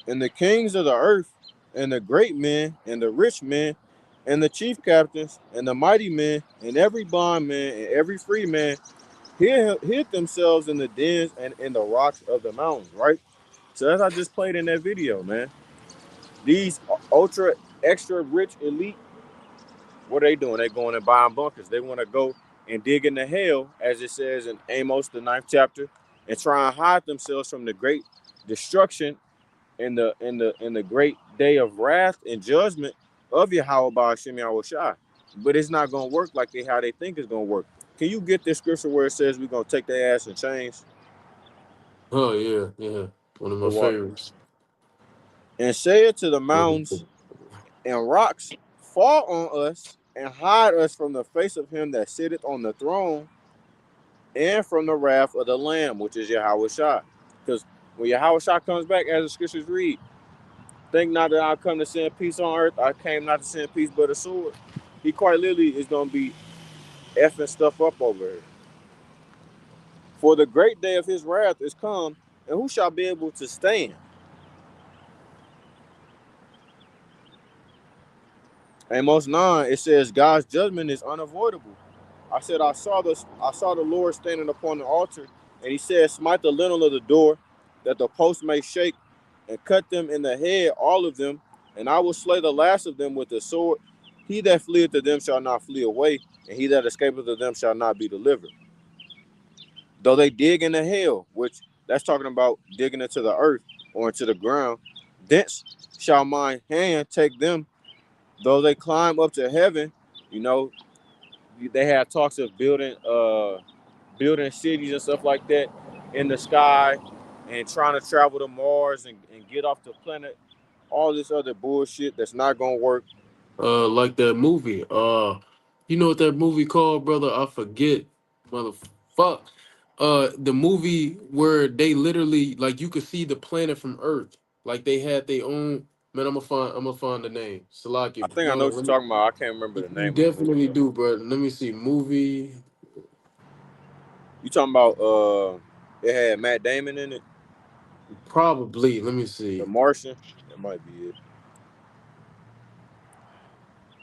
And the kings of the earth, and the great men, and the rich men, and the chief captains, and the mighty men, and every bondman, and every free man, hid themselves in the dens and in the rocks of the mountains, right? So as I just played in that video, man, these ultra extra rich elite What are they doing? They going and buying bunkers. They want to go and dig into hell, as it says in Amos, the 9th chapter, and try and hide themselves from the great destruction in the great day of wrath and judgment of Yahweh Ba'ashem Yahushua. But it's not gonna work like how they think it's gonna work. Can you get this scripture where it says we're gonna take their ass in chains? Oh yeah. One of The my water. favorites. And say it to the mountains and rocks, fall on us and hide us from the face of him that sitteth on the throne and from the wrath of the Lamb, which is Yahweh Shai. Because when Yahweh Shai comes back, as the scriptures read, think not that I come to send peace on earth. I came not to send peace but a sword. He quite literally is going to be effing stuff up over here. For the great day of his wrath is come, and who shall be able to stand? Amos 9, it says God's judgment is unavoidable. I said I saw the Lord standing upon the altar, and he said, smite the lintel of the door, that the post may shake, and cut them in the head, all of them, and I will slay the last of them with the sword. He that fleeth to them shall not flee away, and he that escapeth to them shall not be delivered. Though they dig into hell, which that's talking about digging into the earth or into the ground, thence shall my hand take them. Though they climb up to heaven, you know, they have talks of building cities and stuff like that in the sky and trying to travel to Mars and get off the planet. All this other bullshit that's not gonna work. Like that movie. You know what that movie called, brother? I forget. Motherfuck. The movie where they literally like you could see the planet from Earth. Like they had their own. Man, I'm gonna find the name. I Salaki. think I know what you're talking about. I can't remember the You name of the movie definitely though. do, bro. Let me see. Movie. You talking about it had Matt Damon in it, Probably. Let me The see. Martian. That might be it.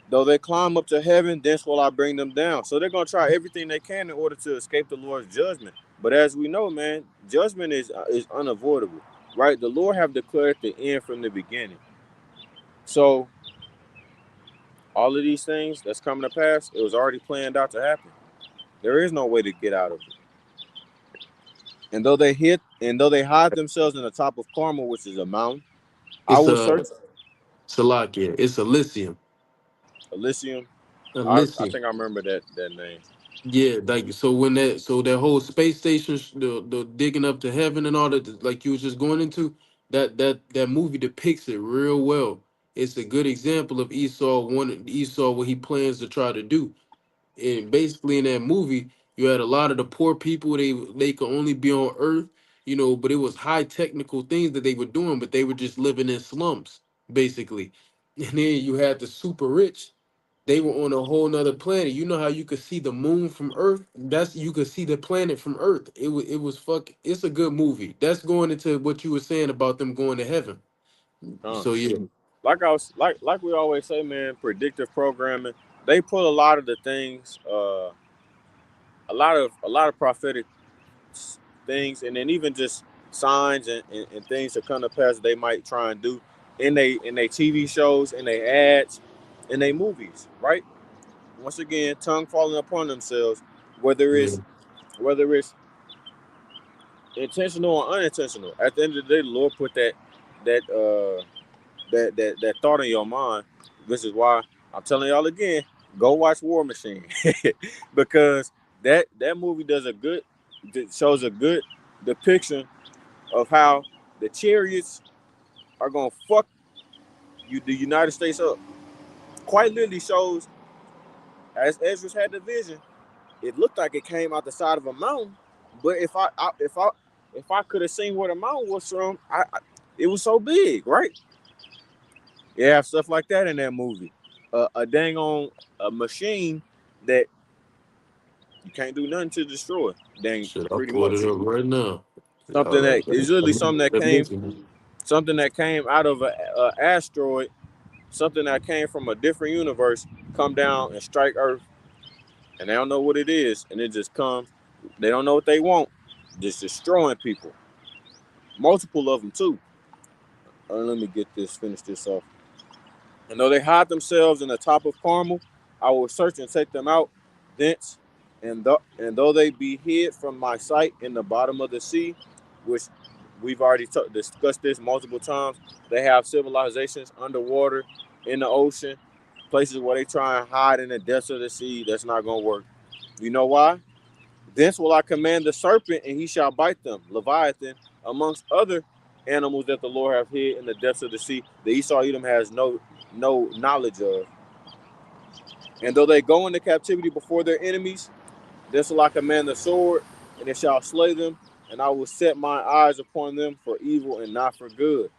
Though they climb up to heaven, thence will I bring them down. So they're gonna try everything they can in order to escape the Lord's judgment. But as we know, man, judgment is unavoidable, right? The Lord have declared the end from the beginning. So all of these things that's coming to pass, it was already planned out to happen. There is no way to get out of it. And though they hide themselves in the top of Carmel, which is a mountain, I It's will a search Salakia. It's Elysium. Elysium. I Elysium. think I remember that name. Yeah, like so that whole space station, the digging up to heaven and all that, like you was just going into, that movie depicts it real well. It's a good example of Esau what he plans to try to do. And basically in that movie, you had a lot of the poor people. They could only be on Earth, but it was high technical things that they were doing, but they were just living in slums, basically. And then you had the super rich. They were on a whole nother planet. You know how you could see the moon from Earth? That's you could see the planet from Earth. It was fuck. It's a good movie. That's going into what you were saying about them going to heaven. Huh. So yeah, Like we always say, man, predictive programming. They pull a lot of the things, a lot of prophetic things, and then even just signs and things to come to pass they might try and do in they TV shows, in they ads, in they movies, right? Once again, tongue falling upon themselves, whether yeah. it's whether it's intentional or unintentional. At the end of the day, the Lord put that that thought in your mind. This is why I'm telling y'all again, go watch War Machine. Because that movie shows a good depiction of how the chariots are gonna fuck the United States up. Quite literally shows, as Ezra's had the vision, it looked like it came out the side of a mountain. But if I could have seen where the mountain was from, it was so big, right? You have stuff like that in that movie. A dang on a machine that you can't do nothing to destroy. Dang, Shit, I pretty pulled it much. up right now. Something that is literally Elysium. something that came out of a asteroid, something that came from a different universe, come down and strike Earth, and they don't know what it is, and it just comes. They don't know what they want, just destroying people. Multiple of them too. Let me finish this off. And though they hide themselves in the top of Carmel, I will search and take them out thence, and though they be hid from my sight in the bottom of the sea, which we've already discussed this multiple times, they have civilizations underwater, in the ocean, places where they try and hide in the depths of the sea. That's not going to work. You know why? Thence will I command the serpent, and he shall bite them, Leviathan, amongst other animals that the Lord hath hid in the depths of the sea, that Esau Edom has no knowledge of. And though they go into captivity before their enemies, thence will I command the sword, and it shall slay them, and I will set my eyes upon them for evil and not for good.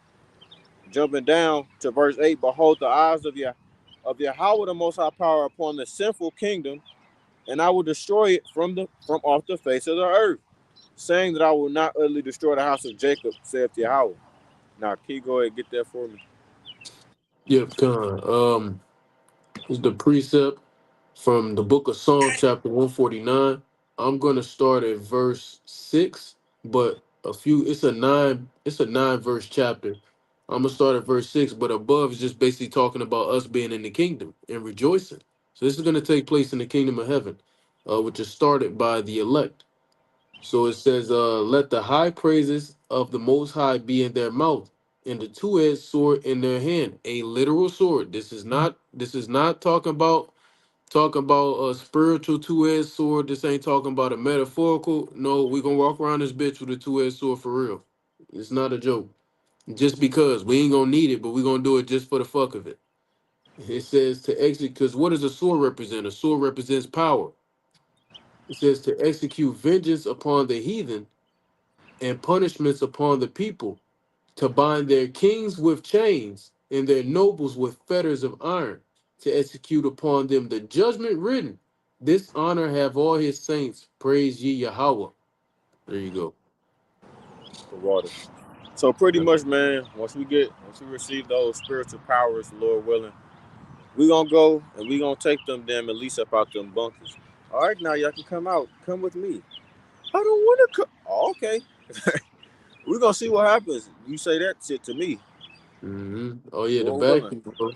Jumping down to verse 8, behold, the eyes of Yahweh the Most High Power upon the sinful kingdom, and I will destroy it from off the face of the earth, saying that I will not utterly destroy the house of Jacob, saith Yahweh. Now, Key, go ahead and get that for me. Yep, Con. Is the precept from the book of Psalm, chapter 149. I'm gonna start at verse 6, but it's a nine verse chapter. I'm gonna start at verse 6, but above is just basically talking about us being in the kingdom and rejoicing. So this is gonna take place in the kingdom of heaven, which is started by the elect. So it says, let the high praises of the Most High be in their mouth, and the two-edged sword in their hand, a literal sword. This is not talking about a spiritual two-edged sword. This ain't talking about a metaphorical. No, we gonna walk around this bitch with a two-edged sword for real. It's not a joke. Just because we ain't gonna need it, but we gonna do it just for the fuck of it. It says to execute, because what does a sword represent? A sword represents power. It says to execute vengeance upon the heathen and punishments upon the people, to bind their kings with chains and their nobles with fetters of iron, to execute upon them the judgment written. This honor have all his saints. Praise ye Yahweh. There you go. The water. So pretty much, man, once we receive those spiritual powers, Lord willing, we gonna go and we gonna take them damn at least up out them bunkers. All right, now y'all can come out. Come with me. I don't want to come. Oh, okay. We gonna see what happens. You say that shit to me. Oh yeah, the Lord willing. vacuum, bro.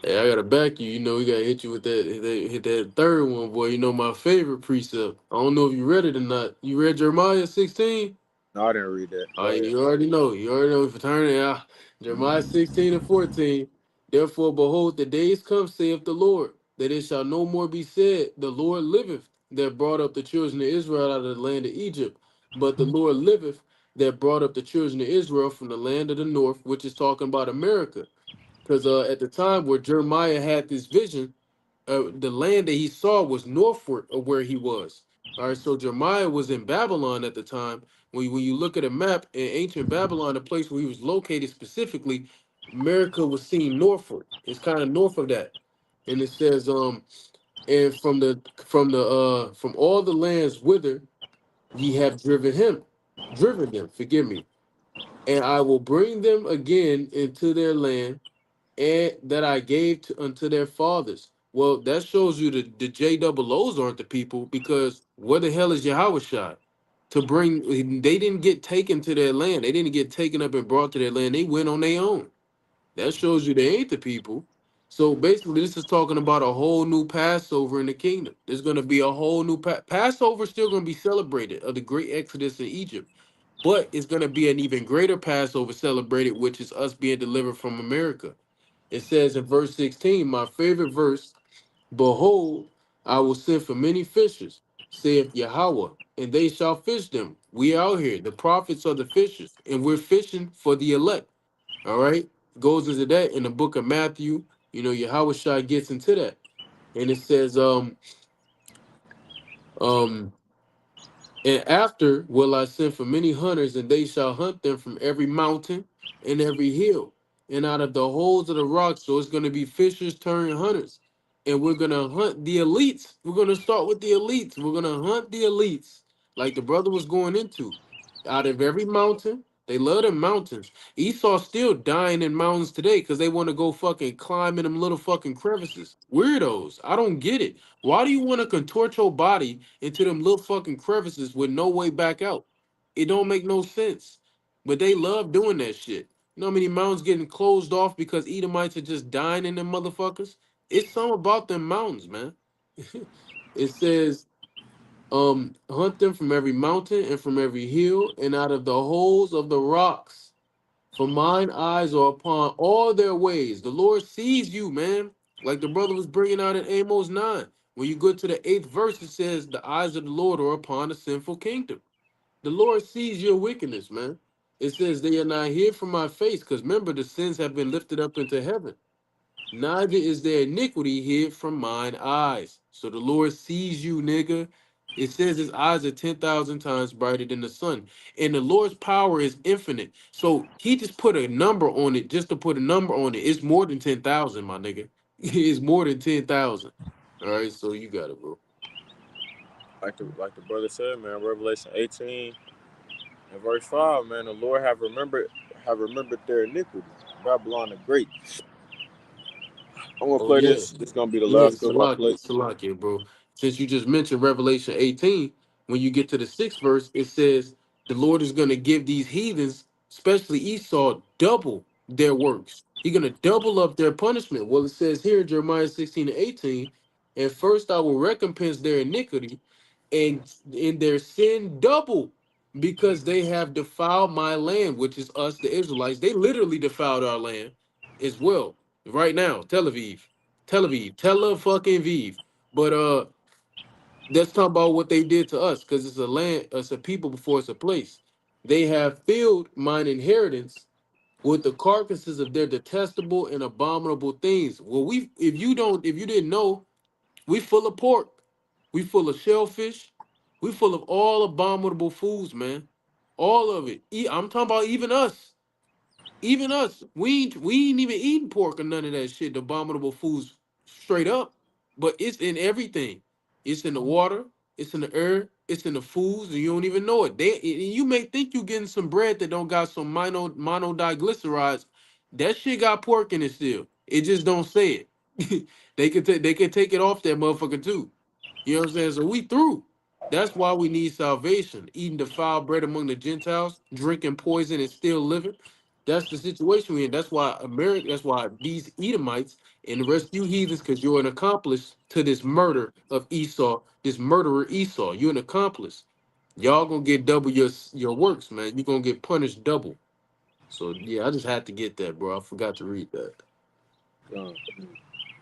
Hey, I gotta back you. You know, we gotta hit you with hit that third one, boy. You know my favorite precept. I don't know if you read it or not. You read Jeremiah 16? No, I didn't read that. Oh, Go yeah, ahead. you already know. You already know fraternity. Jeremiah 16 and 14. Therefore, behold, the days come, saith the Lord, that it shall no more be said, the Lord liveth, that brought up the children of Israel out of the land of Egypt. But the Lord liveth, that brought up the children of Israel from the land of the north, which is talking about America. Because at the time where Jeremiah had this vision, the land that he saw was northward of where he was. All right, so Jeremiah was in Babylon at the time. When you look at a map in ancient Babylon, the place where he was located specifically, America was seen northward. It's kind of north of that, and it says, and from all the lands whither ye have driven them. Forgive me, and I will bring them again into their land and that I gave unto their fathers. Well, that shows you the J double O's aren't the people, because where the hell is Yahweh Shai? To bring, they didn't get taken to their land. They didn't get taken up and brought to their land. They went on their own. That shows you they ain't the people. So basically, this is talking about a whole new Passover in the kingdom. There's going to be a whole new Passover still going to be celebrated of the great Exodus in Egypt, but it's going to be an even greater Passover celebrated, which is us being delivered from America. It says in verse 16, my favorite verse, behold, I will send for many fishers, saith Yahweh, and they shall fish them. We out here, the prophets are the fishers, and we're fishing for the elect. All right? Goes into that in the book of Matthew. You know, Yahweh Shai gets into that. And it says, um, and after will I send for many hunters, and they shall hunt them from every mountain and every hill, and out of the holes of the rocks. So it's going to be fishers turning hunters. And we're going to hunt the elites. We're going to start with the elites. We're going to hunt the elites, like the brother was going into. Out of every mountain, they love them mountains. Esau still dying in mountains today because they want to go fucking climb in them little fucking crevices. Weirdos. I don't get it. Why do you want to contort your body into them little fucking crevices with no way back out? It don't make no sense. But they love doing that shit. You know how many mountains getting closed off because Edomites are just dying in them motherfuckers? It's something about them mountains, man. It says, hunt them from every mountain and from every hill and out of the holes of the rocks. For mine eyes are upon all their ways. The Lord sees you, man. Like the brother was bringing out in Amos 9. When you go to the 8th verse, it says, the eyes of the Lord are upon the sinful kingdom. The Lord sees your wickedness, man. It says they are not hid from my face, because remember, the sins have been lifted up into heaven. Neither is their iniquity hid from mine eyes. So the Lord sees you, nigga. It says his eyes are 10,000 times brighter than the sun. And the Lord's power is infinite. So he just put a number on it just to put a number on it. It's more than 10,000, my nigga. It's more than 10,000. All right, so you got it, bro. Like the brother said, man, Revelation 18 and verse 5, man, the Lord have remembered their iniquity. Babylon the Great. I'm gonna Oh, play yeah. this. This is gonna be the Yeah, last clip I play. Salakia, bro. Since you just mentioned Revelation 18, when you get to the 6th verse, it says the Lord is going to give these heathens, especially Esau, double their works. He's going to double up their punishment. Well, it says here in Jeremiah 16 and 18, and first I will recompense their iniquity and in their sin double, because they have defiled my land, which is us, the Israelites. They literally defiled our land as well. Right now, Tel Aviv, fucking Viv. But let's talk about what they did to us, because it's a land, it's a people before it's a place. They have filled mine inheritance with the carcasses of their detestable and abominable things. Well, if you didn't know, we full of pork, we full of shellfish, we full of all abominable foods, man. All of it. I'm talking about even us. Even us, we ain't even eating pork or none of that shit, the abominable foods straight up. But it's in everything. It's in the water, it's in the air, it's in the foods, and you don't even know it. You may think you getting some bread that don't got some monodiglycerides. That shit got pork in it still. It just don't say it. They can take it off that motherfucker too. You know what I'm saying? So we through. That's why we need salvation. Eating defiled bread among the Gentiles, drinking poison and still living. That's the situation we're in. That's why America, that's why these Edomites and the rest of you heathens, because you're an accomplice to this murder of Esau, this murderer Esau. You're an accomplice. Y'all gonna get double your works, man. You're gonna get punished double. So yeah, I just had to get that, bro. I forgot to read that.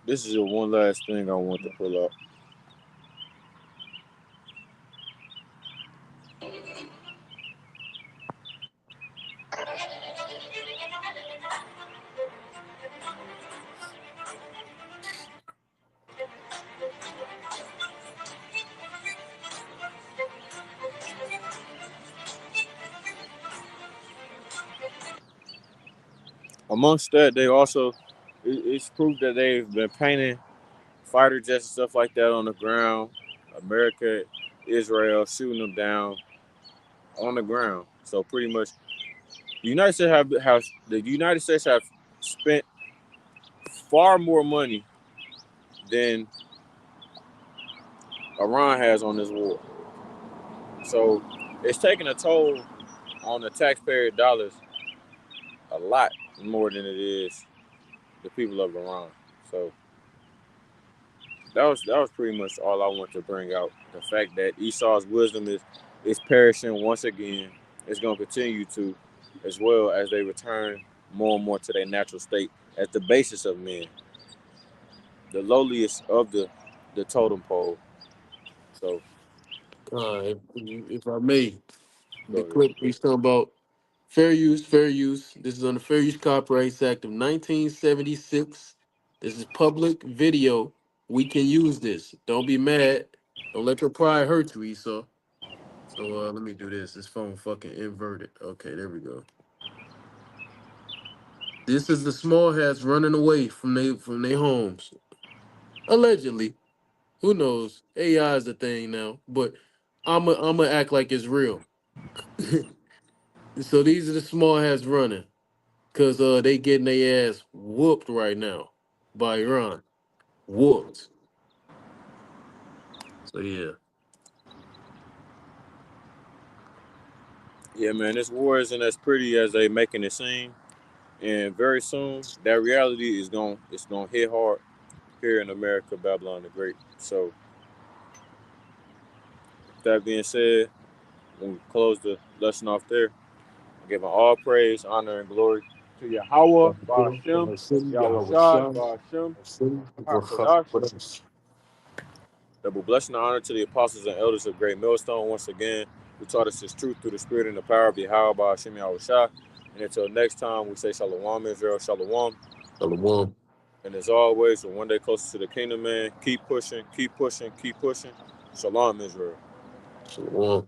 This is the one last thing I want to pull up. Amongst that, they also it's proof that they've been painting fighter jets and stuff like that on the ground. America, Israel shooting them down on the ground. So pretty much, the United States have spent far more money than Iran has on this war. So it's taking a toll on the taxpayer dollars a lot more than it is the people of Iran. So that was pretty much all I want to bring out. The fact that Esau's wisdom is perishing once again. It's going to continue to, as well as they return more and more to their natural state as the basis of men, the lowliest of the totem pole. So If I may, go the ahead. clip he's talking about fair use, fair use. This is on the Fair Use Copyrights Act of 1976. This is public video. We can use this. Don't be mad. Don't let your pride hurt you, Esau. So let me do this. This phone fucking inverted. Okay, there we go. This is the small hats running away from their homes. Allegedly. Who knows? AI is the thing now. But I'ma act like it's real. So these are the small hats running. Cause they getting their ass whooped right now by Iran. Whooped. So yeah. Yeah, man, this war isn't as pretty as they making it seem, and very soon that reality is going it's gonna hit hard. here in America, Babylon the Great. So, with that being said, when we close the lesson off there, giving all praise, honor, and glory to Yahweh, Ba'ashem, Yahweh Shai, Ba'ashem, HaKadosh. Double blessing and honor to the apostles and elders of Great Millstone once again, who taught us His truth through the Spirit and the power of Yahweh, Ba'ashem, Yahweh Shai. And until next time, we say Shalom, Israel, Shalom. Shalom. And as always, we're one day closer to the kingdom, man. Keep pushing, keep pushing, keep pushing. Shalom, Israel. Shalom.